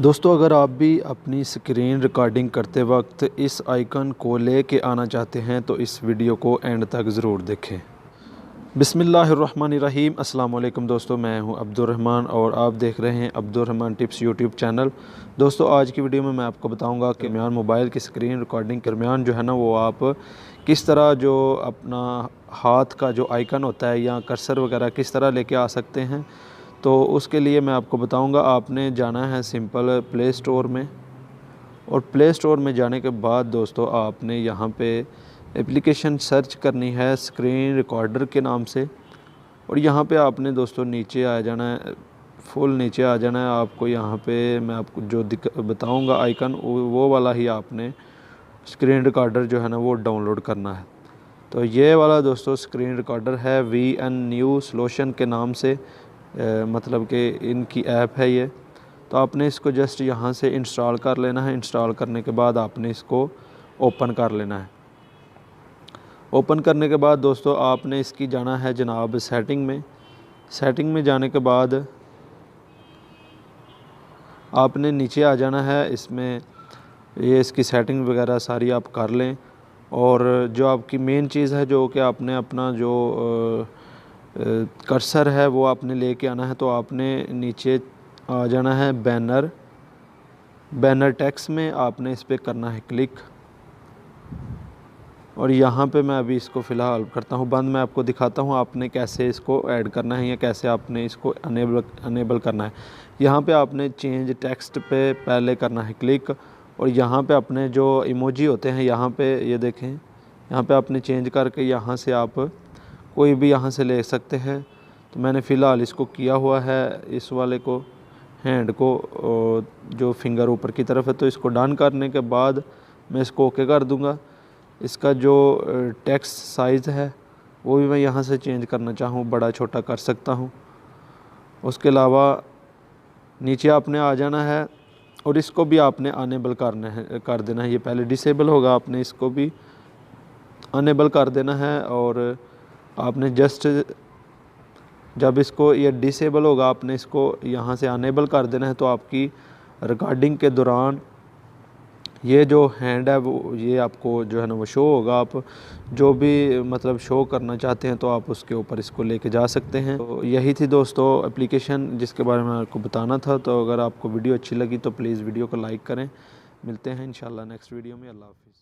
दोस्तों, अगर आप भी अपनी स्क्रीन रिकॉर्डिंग करते वक्त इस आइकन को लेके आना चाहते हैं तो इस वीडियो को एंड तक ज़रूर देखें। बिस्मिल्लाहिर्रहमानिर्रहीम। अस्सलाम वालेकुम दोस्तों, मैं हूं अब्दुर्रहमान और आप देख रहे हैं अब्दुर्रहमान टिप्स यूट्यूब चैनल। दोस्तों, आज की वीडियो में मैं आपको बताऊंगा कि दरमियान मोबाइल की स्क्रीन रिकॉर्डिंग के दरमियान जो है ना वो आप किस तरह जो अपना हाथ का जो आइकन होता है या कर्सर वगैरह किस तरह लेके आ सकते हैं। तो उसके लिए मैं आपको बताऊंगा। आपने जाना है सिंपल प्ले स्टोर में, और प्ले स्टोर में जाने के बाद दोस्तों आपने यहाँ पे एप्लीकेशन सर्च करनी है स्क्रीन रिकॉर्डर के नाम से। और यहाँ पे आपने दोस्तों नीचे आ जाना है, फुल नीचे आ जाना है। आपको यहाँ पे मैं आपको जो बताऊँगा आइकन वो वाला ही आपने स्क्रीन रिकॉर्डर जो है ना वो डाउनलोड करना है। तो ये वाला दोस्तों स्क्रीन रिकॉर्डर है VN न्यू सॉल्यूशन के नाम से, मतलब कि इनकी ऐप है ये। तो आपने इसको जस्ट यहाँ से इंस्टॉल कर लेना है। इंस्टॉल करने के बाद आपने इसको ओपन कर लेना है। ओपन करने के बाद दोस्तों आपने इसकी जाना है जनाब सेटिंग में। सेटिंग में जाने के बाद आपने नीचे आ जाना है। इसमें ये इसकी सेटिंग वगैरह सारी आप कर लें। और जो आपकी मेन चीज़ है जो कि आपने अपना जो कर्सर है वो आपने लेके आना है। तो आपने नीचे आ जाना है बैनर टेक्स्ट में, आपने इस पर करना है क्लिक। और यहाँ पे मैं अभी इसको फ़िलहाल करता हूँ बंद। मैं आपको दिखाता हूँ आपने कैसे इसको ऐड करना है या कैसे आपने इसको अनेबल करना है। यहाँ पे आपने चेंज टेक्स्ट पे पहले करना है क्लिक। और यहाँ पे अपने जो इमोजी होते हैं यहाँ पे ये देखें, यहाँ पे आपने चेंज करके यहाँ से आप कोई भी यहाँ से ले सकते हैं। तो मैंने फ़िलहाल इसको किया हुआ है, इस वाले को हैंड को जो फिंगर ऊपर की तरफ है। तो इसको डन करने के बाद मैं इसको ओके कर दूँगा। इसका जो टेक्स्ट साइज़ है वो भी मैं यहाँ से चेंज करना चाहूँ, बड़ा छोटा कर सकता हूँ। उसके अलावा नीचे आपने आ जाना है और इसको भी आपने अनेबल कर देना है। ये पहले डिसेबल होगा, आपने इसको भी अनेबल कर देना है। और आपने जस्ट जब इसको ये डिसेबल होगा आपने इसको यहाँ से अनेबल कर देना है। तो आपकी रिकॉर्डिंग के दौरान ये जो हैंड है वो ये आपको जो है ना वो शो होगा। आप जो भी मतलब शो करना चाहते हैं तो आप उसके ऊपर इसको लेके जा सकते हैं। तो यही थी दोस्तों एप्लीकेशन जिसके बारे में आपको बताना था। तो अगर आपको वीडियो अच्छी लगी तो प्लीज़ वीडियो को लाइक करें। मिलते हैं इंशाल्लाह नेक्स्ट वीडियो में। अल्लाह हाफ़िज़।